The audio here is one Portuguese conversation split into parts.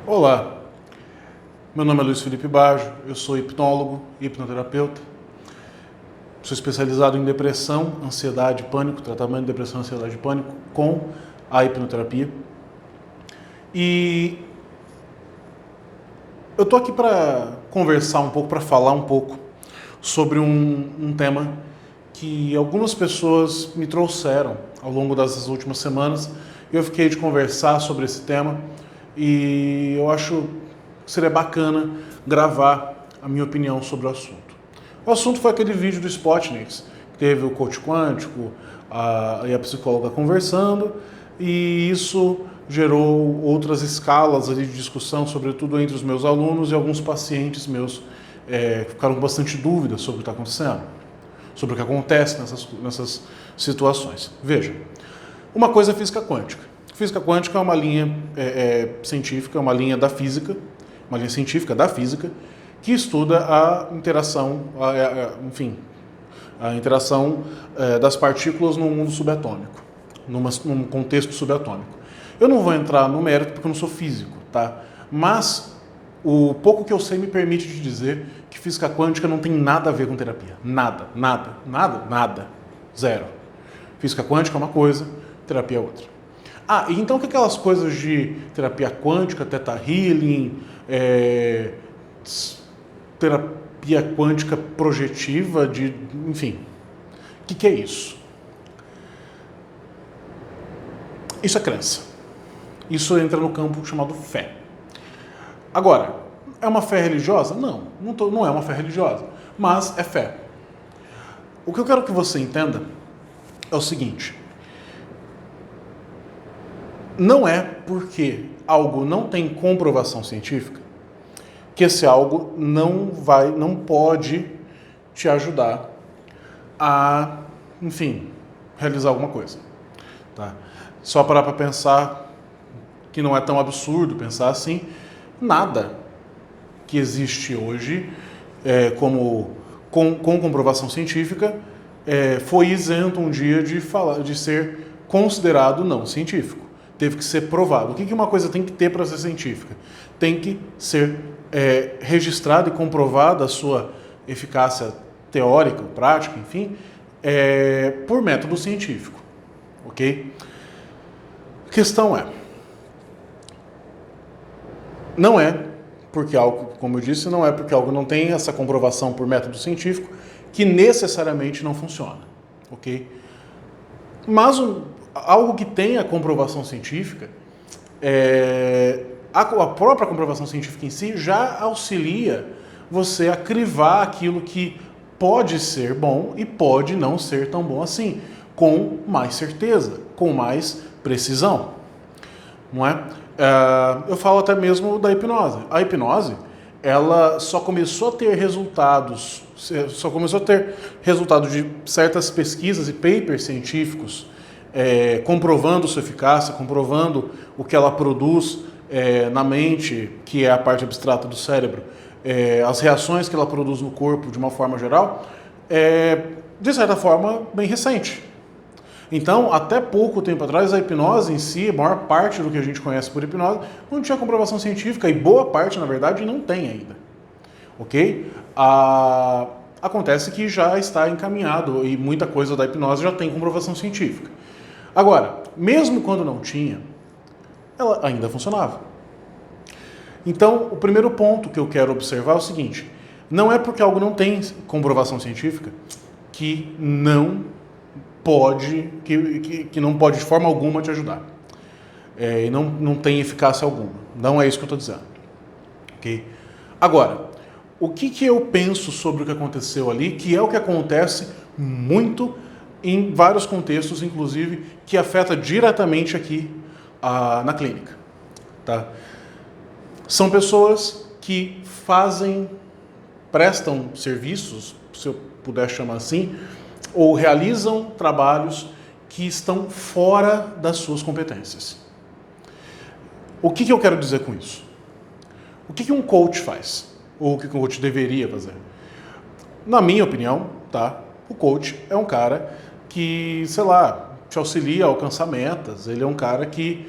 Olá, meu nome é Luiz Felipe Baggio, eu sou hipnólogo e hipnoterapeuta. Sou especializado em depressão, ansiedade e pânico, tratamento de depressão, ansiedade e pânico com a hipnoterapia. E eu tô aqui para conversar um pouco, para falar um pouco sobre um tema que algumas pessoas me trouxeram ao longo dessas últimas semanas. Eu fiquei de conversar sobre esse tema e eu acho que seria bacana gravar a minha opinião sobre o assunto. O assunto foi aquele vídeo do Spotniks, que teve o coach quântico e a psicóloga conversando, e isso gerou outras escalas ali de discussão, sobretudo entre os meus alunos, e alguns pacientes meus ficaram com bastante dúvida sobre o que está acontecendo, sobre o que acontece nessas situações. Veja, uma coisa é física quântica. Física quântica é uma linha científica, uma linha da física, uma linha científica da física, que estuda a interação, a interação das partículas no mundo subatômico, num contexto subatômico. Eu não vou entrar no mérito porque eu não sou físico, tá? Mas o pouco que eu sei me permite te dizer que física quântica não tem nada a ver com terapia. Nada, nada, nada, nada. Zero. Física quântica é uma coisa, terapia é outra. E então que aquelas coisas de terapia quântica, theta healing, terapia quântica projetiva, enfim. O que é isso? Isso é crença. Isso entra no campo chamado fé. Agora, é uma fé religiosa? Não é uma fé religiosa, mas é fé. O que eu quero que você entenda é o seguinte: não é porque algo não tem comprovação científica que esse algo não pode te ajudar a, enfim, realizar alguma coisa. Tá? Só parar para pensar que não é tão absurdo pensar assim. Nada que existe hoje com comprovação científica foi isento um dia de ser considerado não científico. Teve que ser provado. O que uma coisa tem que ter para ser científica? Tem que ser registrada e comprovada a sua eficácia teórica, prática, enfim, por método científico. Ok? A questão não é porque algo, como eu disse, não é porque algo não tem essa comprovação por método científico que necessariamente não funciona. Ok? Mas algo que tem a comprovação científica, a própria comprovação científica em si já auxilia você a crivar aquilo que pode ser bom e pode não ser tão bom assim, com mais certeza, com mais precisão. Não é? Eu falo até mesmo da hipnose. A hipnose, ela só começou a ter resultado de certas pesquisas e papers científicos comprovando sua eficácia, comprovando o que ela produz na mente, que é a parte abstrata do cérebro, as reações que ela produz no corpo de uma forma geral, de certa forma, bem recente. Então, até pouco tempo atrás, a hipnose em si, a maior parte do que a gente conhece por hipnose, não tinha comprovação científica, e boa parte, na verdade, não tem ainda. Ok? Acontece que já está encaminhado e muita coisa da hipnose já tem comprovação científica. Agora, mesmo quando não tinha, ela ainda funcionava. Então, o primeiro ponto que eu quero observar é o seguinte: não é porque algo não tem comprovação científica que não pode de forma alguma te ajudar. E não tem eficácia alguma. Não é isso que eu estou dizendo. Okay? Agora, o que eu penso sobre o que aconteceu ali, que é o que acontece muito em vários contextos, inclusive, que afeta diretamente aqui na clínica. Tá? São pessoas que prestam serviços, se eu puder chamar assim, ou realizam trabalhos que estão fora das suas competências. O que eu quero dizer com isso? O que um coach faz? Ou o que um coach deveria fazer? Na minha opinião, tá? O coach é um cara que, sei lá, te auxilia a alcançar metas. Ele é um cara que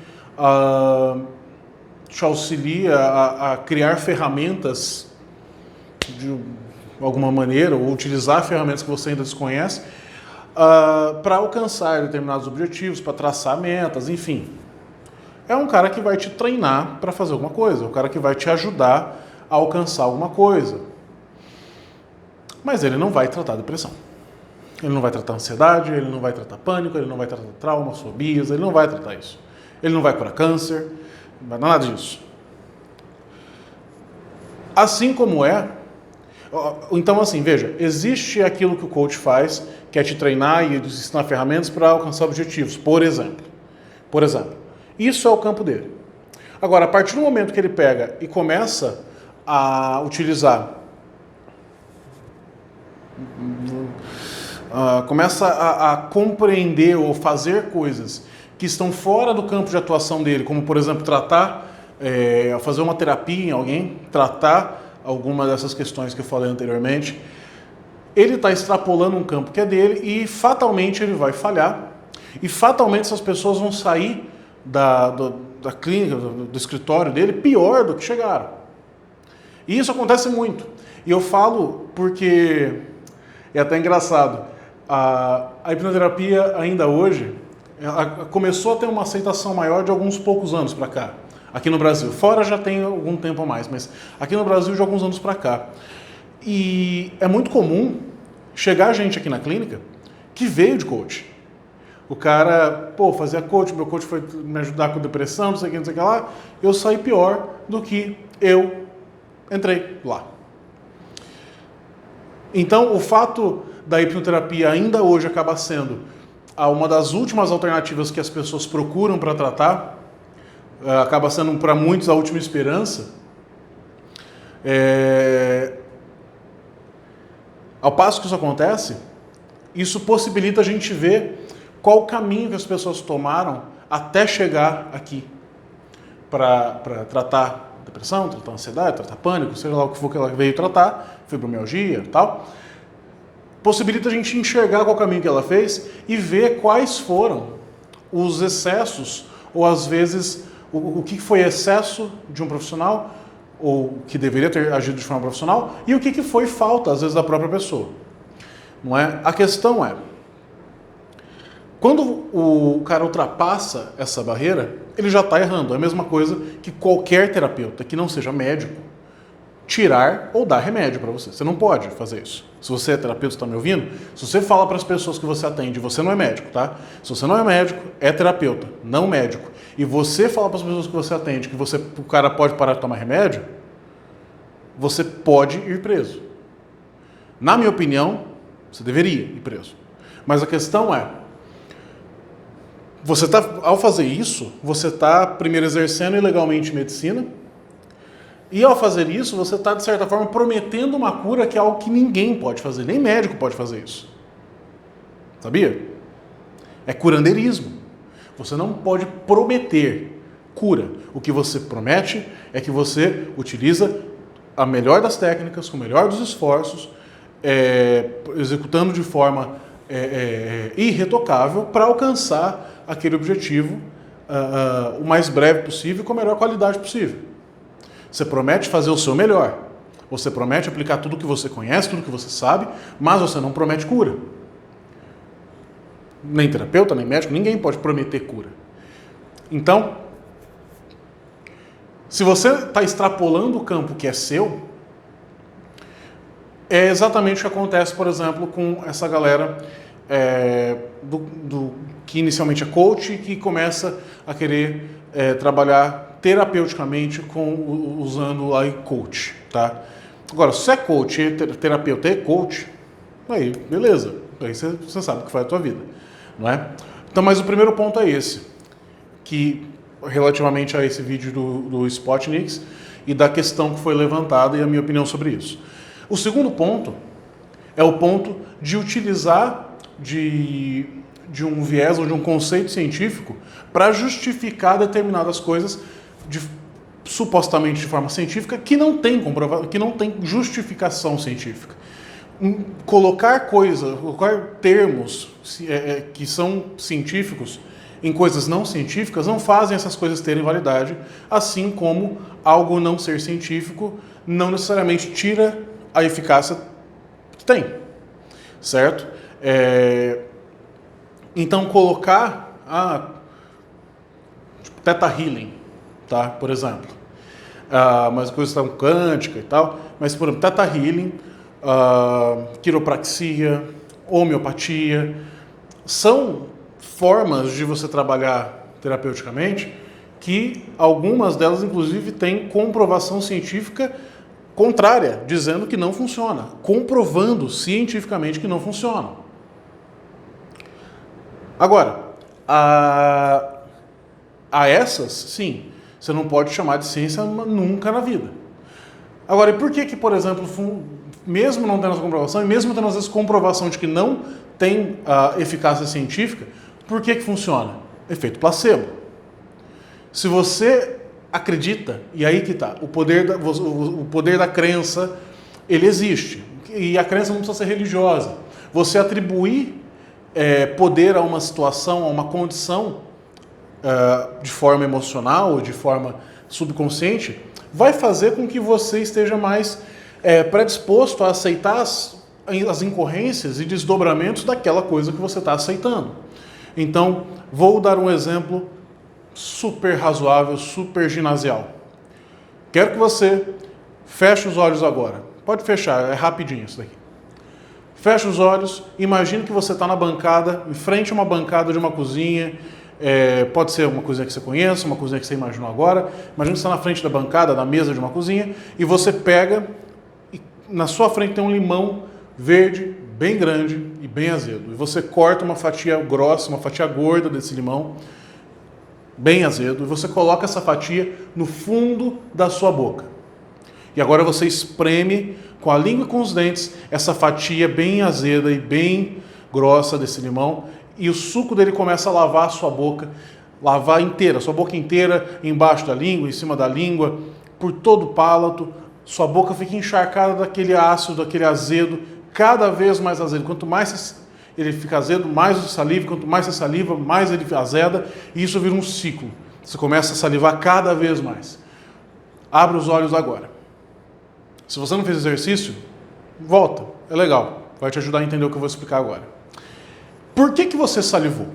te auxilia a criar ferramentas de alguma maneira, ou utilizar ferramentas que você ainda desconhece, para alcançar determinados objetivos, para traçar metas, enfim. É um cara que vai te treinar para fazer alguma coisa, é um cara que vai te ajudar a alcançar alguma coisa. Mas ele não vai tratar depressão. Ele não vai tratar ansiedade, ele não vai tratar pânico, ele não vai tratar traumas, fobias, ele não vai tratar isso. Ele não vai curar câncer, não vai nada disso. Assim como então assim, veja, existe aquilo que o coach faz, que é te treinar e ensinar ferramentas para alcançar objetivos, por exemplo. Por exemplo, isso é o campo dele. Agora, a partir do momento que ele pega e começa a utilizar, começa a compreender ou fazer coisas que estão fora do campo de atuação dele, como por exemplo fazer uma terapia em alguém, tratar alguma dessas questões que eu falei anteriormente, ele está extrapolando um campo que é dele e fatalmente ele vai falhar e fatalmente essas pessoas vão sair da clínica, do escritório dele pior do que chegaram. E isso acontece muito. E eu falo porque é até engraçado. A hipnoterapia ainda hoje começou a ter uma aceitação maior de alguns poucos anos para cá, aqui no Brasil. Fora já tem algum tempo a mais, mas aqui no Brasil de alguns anos para cá. E é muito comum chegar gente aqui na clínica que veio de coach. O cara, fazia coach, meu coach foi me ajudar com depressão, não sei o que lá, eu saí pior do que eu entrei lá. Então, o fato da hipnoterapia ainda hoje acaba sendo uma das últimas alternativas que as pessoas procuram para tratar, acaba sendo para muitos a última esperança. Ao passo que isso acontece, isso possibilita a gente ver qual o caminho que as pessoas tomaram até chegar aqui para tratar depressão, tratar ansiedade, tratar pânico, seja lá o que for que ela veio tratar, fibromialgia e tal. Possibilita a gente enxergar qual o caminho que ela fez e ver quais foram os excessos, ou às vezes o que foi excesso de um profissional, ou que deveria ter agido de forma profissional, e o que foi falta, às vezes, da própria pessoa. Não é? A questão é, quando o cara ultrapassa essa barreira, ele já está errando. É a mesma coisa que qualquer terapeuta que não seja médico tirar ou dar remédio para você. Você não pode fazer isso. Se você é terapeuta, está me ouvindo, se você fala para as pessoas que você atende, você não é médico, tá? Se você não é médico, é terapeuta, não médico, e você fala para as pessoas que você atende que o cara pode parar de tomar remédio, você pode ir preso. Na minha opinião, você deveria ir preso. Mas a questão é, ao fazer isso, você está primeiro exercendo ilegalmente medicina, e ao fazer isso, você está, de certa forma, prometendo uma cura que é algo que ninguém pode fazer, nem médico pode fazer isso. Sabia? É curandeirismo. Você não pode prometer cura. O que você promete é que você utiliza a melhor das técnicas, com o melhor dos esforços, executando de forma irretocável para alcançar aquele objetivo o mais breve possível e com a melhor qualidade possível. Você promete fazer o seu melhor. Você promete aplicar tudo que você conhece, tudo que você sabe, mas você não promete cura. Nem terapeuta, nem médico, ninguém pode prometer cura. Então, se você está extrapolando o campo que é seu, é exatamente o que acontece, por exemplo, com essa galera que inicialmente é coach e que começa a querer trabalhar terapeuticamente usando aí coach, tá? Agora, se é coach, terapeuta e coach, aí beleza, aí você sabe o que faz a tua vida, não é? Então, mas o primeiro ponto é esse, que relativamente a esse vídeo do Spotniks e da questão que foi levantada e a minha opinião sobre isso. O segundo ponto é o ponto de utilizar de um viés ou de um conceito científico para justificar determinadas coisas supostamente de forma científica que não tem justificação científica. Colocar termos que são científicos em coisas não científicas não fazem essas coisas terem validade, assim como algo não ser científico não necessariamente tira a eficácia que tem, certo? Então colocar tipo, Theta Healing, tá? Por exemplo, mas coisas tão quântica e tal, mas por exemplo, Theta Healing, quiropraxia, homeopatia, são formas de você trabalhar terapeuticamente que algumas delas, inclusive, têm comprovação científica contrária, dizendo que não funciona, comprovando cientificamente que não funciona. Agora, a essas, sim, você não pode chamar de ciência nunca na vida. Agora, e por que, por exemplo, mesmo não tendo essa comprovação, e mesmo tendo às vezes comprovação de que não tem eficácia científica, por que funciona? Efeito placebo. Se você acredita, e aí que está, o poder da crença, ele existe. E a crença não precisa ser religiosa. Você atribuir poder a uma situação, a uma condição, de forma emocional, de forma subconsciente, vai fazer com que você esteja mais predisposto a aceitar as incorrências e desdobramentos daquela coisa que você está aceitando. Então, vou dar um exemplo super razoável, super ginasial. Quero que você feche os olhos agora. Pode fechar, é rapidinho isso daqui. Feche os olhos, imagine que você está na bancada, em frente a uma bancada de uma cozinha, pode ser uma cozinha que você conheça, uma cozinha que você imaginou agora. Imagina que você está na frente da bancada, da mesa de uma cozinha, e você pega, e na sua frente tem um limão verde, bem grande e bem azedo. E você corta uma fatia grossa, uma fatia gorda desse limão, bem azedo, e você coloca essa fatia no fundo da sua boca. E agora você espreme com a língua e com os dentes essa fatia bem azeda e bem grossa desse limão, e o suco dele começa a lavar a sua boca, lavar inteira, sua boca inteira, embaixo da língua, em cima da língua, por todo o palato. Sua boca fica encharcada daquele ácido, daquele azedo, cada vez mais azedo. Quanto mais ele fica azedo, mais você saliva. Quanto mais você saliva, mais ele azeda. E isso vira um ciclo. Você começa a salivar cada vez mais. Abre os olhos agora. Se você não fez exercício, volta. É legal. Vai te ajudar a entender o que eu vou explicar agora. Por que você salivou?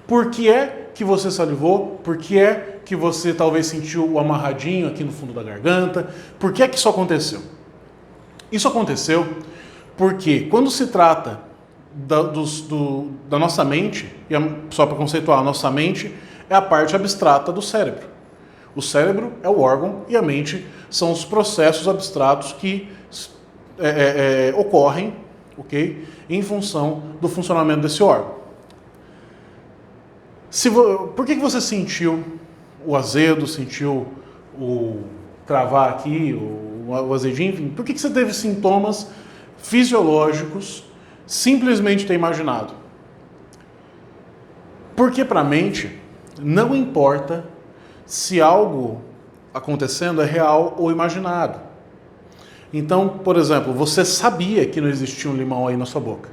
Por que é que você salivou? Por que é que você talvez sentiu o amarradinho aqui no fundo da garganta? Por que é que isso aconteceu? Isso aconteceu porque quando se trata da nossa mente, e só para conceituar, a nossa mente é a parte abstrata do cérebro. O cérebro é o órgão e a mente são os processos abstratos que ocorrem, ok, em função do funcionamento desse órgão. Por que você sentiu o azedo, sentiu o travar aqui, o azedinho, enfim, por que você teve sintomas fisiológicos simplesmente ter imaginado? Porque para a mente não importa se algo acontecendo é real ou imaginado. Então, por exemplo, você sabia que não existia um limão aí na sua boca,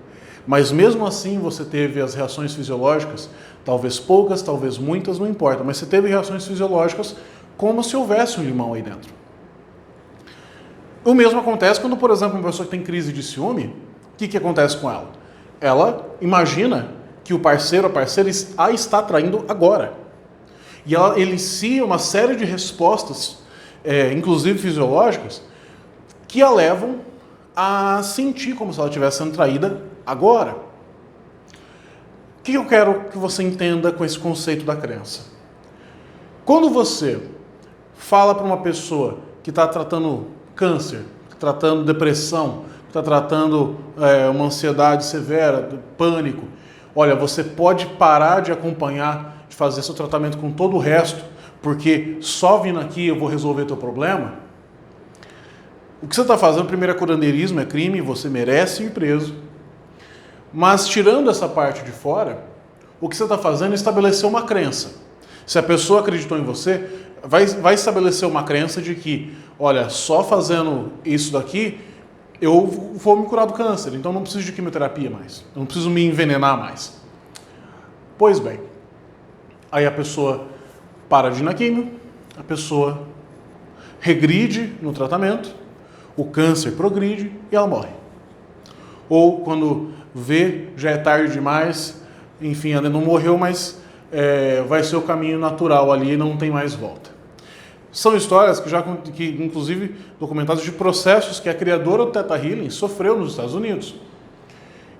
mas mesmo assim você teve as reações fisiológicas, talvez poucas, talvez muitas, não importa, mas você teve reações fisiológicas como se houvesse um limão aí dentro. O mesmo acontece quando, por exemplo, uma pessoa que tem crise de ciúme, o que acontece com ela? Ela imagina que o parceiro, a parceira a está traindo agora. E ela inicia uma série de respostas, inclusive fisiológicas, que a levam a sentir como se ela estivesse sendo traída agora. O que eu quero que você entenda com esse conceito da crença? Quando você fala para uma pessoa que está tratando câncer, tratando depressão, está tratando uma ansiedade severa, pânico, olha, você pode parar de acompanhar, de fazer seu tratamento com todo o resto, porque só vindo aqui eu vou resolver teu problema. O que você está fazendo, primeiro, é curandeirismo, é crime, você merece ir preso. Mas tirando essa parte de fora, o que você está fazendo é estabelecer uma crença. Se a pessoa acreditou em você, vai estabelecer uma crença de que, olha, só fazendo isso daqui, eu vou me curar do câncer, então não preciso de quimioterapia mais, eu não preciso me envenenar mais. Pois bem, aí a pessoa para de ir na quimio, a pessoa regride no tratamento, o câncer progride e ela morre. Ou quando vê, já é tarde demais, enfim, ela não morreu, mas vai ser o caminho natural ali e não tem mais volta. São histórias que inclusive, documentadas de processos que a criadora do Theta Healing sofreu nos Estados Unidos.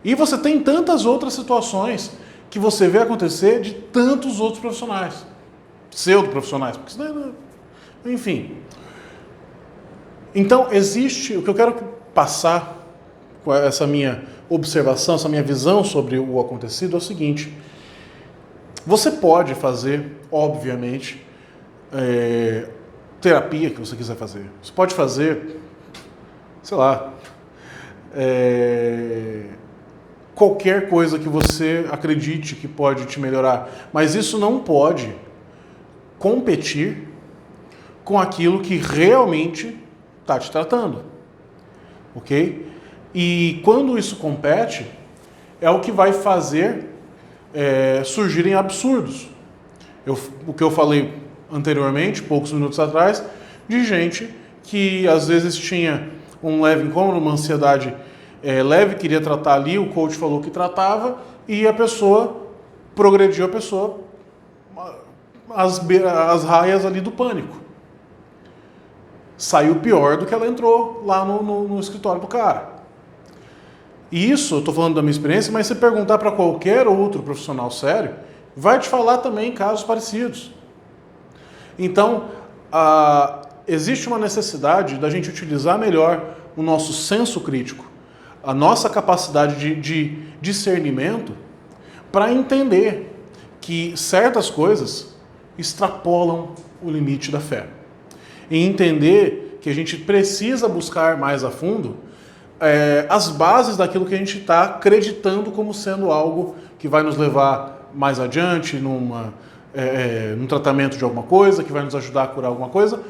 E você tem tantas outras situações que você vê acontecer de tantos outros profissionais, pseudo-profissionais, porque enfim. Então, o que eu quero passar com essa minha observação, essa minha visão sobre o acontecido é o seguinte: você pode fazer, obviamente, terapia que você quiser fazer. Você pode fazer, sei lá, qualquer coisa que você acredite que pode te melhorar, mas isso não pode competir com aquilo que realmente está te tratando, ok? E quando isso compete, é o que vai fazer surgirem absurdos. O que eu falei anteriormente, poucos minutos atrás, de gente que às vezes tinha um leve incômodo, uma ansiedade leve, queria tratar ali, o coach falou que tratava, e a pessoa progrediu, as raias ali do pânico. Saiu pior do que ela entrou lá no escritório do cara. E isso, eu estou falando da minha experiência, mas se perguntar para qualquer outro profissional sério, vai te falar também casos parecidos. Então, existe uma necessidade da gente utilizar melhor o nosso senso crítico, a nossa capacidade de discernimento, para entender que certas coisas extrapolam o limite da fé. E entender que a gente precisa buscar mais a fundo as bases daquilo que a gente está acreditando como sendo algo que vai nos levar mais adiante num tratamento de alguma coisa, que vai nos ajudar a curar alguma coisa,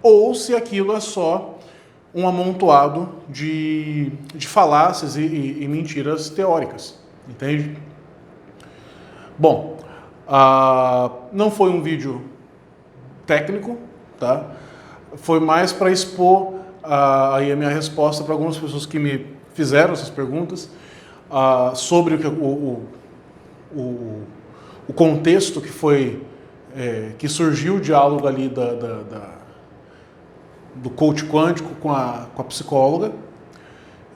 ou se aquilo é só um amontoado de falácias e mentiras teóricas, entende? Bom, não foi um vídeo técnico, tá? Foi mais para expor aí a minha resposta para algumas pessoas que me fizeram essas perguntas sobre o contexto que surgiu o diálogo ali do coach quântico com a psicóloga,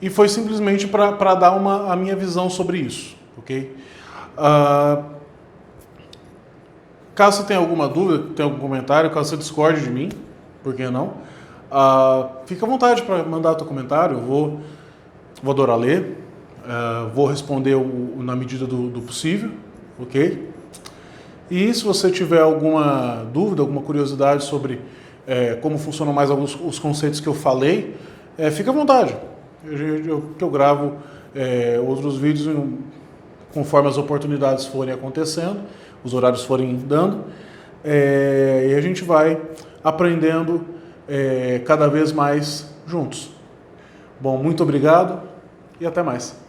e foi simplesmente para dar a minha visão sobre isso, ok? Caso você tenha alguma dúvida, tenha algum comentário, caso você discorde de mim, por que não? Fica à vontade para mandar o teu comentário, eu vou adorar ler, vou responder na medida do possível, ok? E se você tiver alguma dúvida, alguma curiosidade sobre como funcionam mais os conceitos que eu falei, fica à vontade. Eu gravo outros vídeos conforme as oportunidades forem acontecendo, os horários forem dando, e a gente vai aprendendo cada vez mais juntos. Bom, muito obrigado e até mais.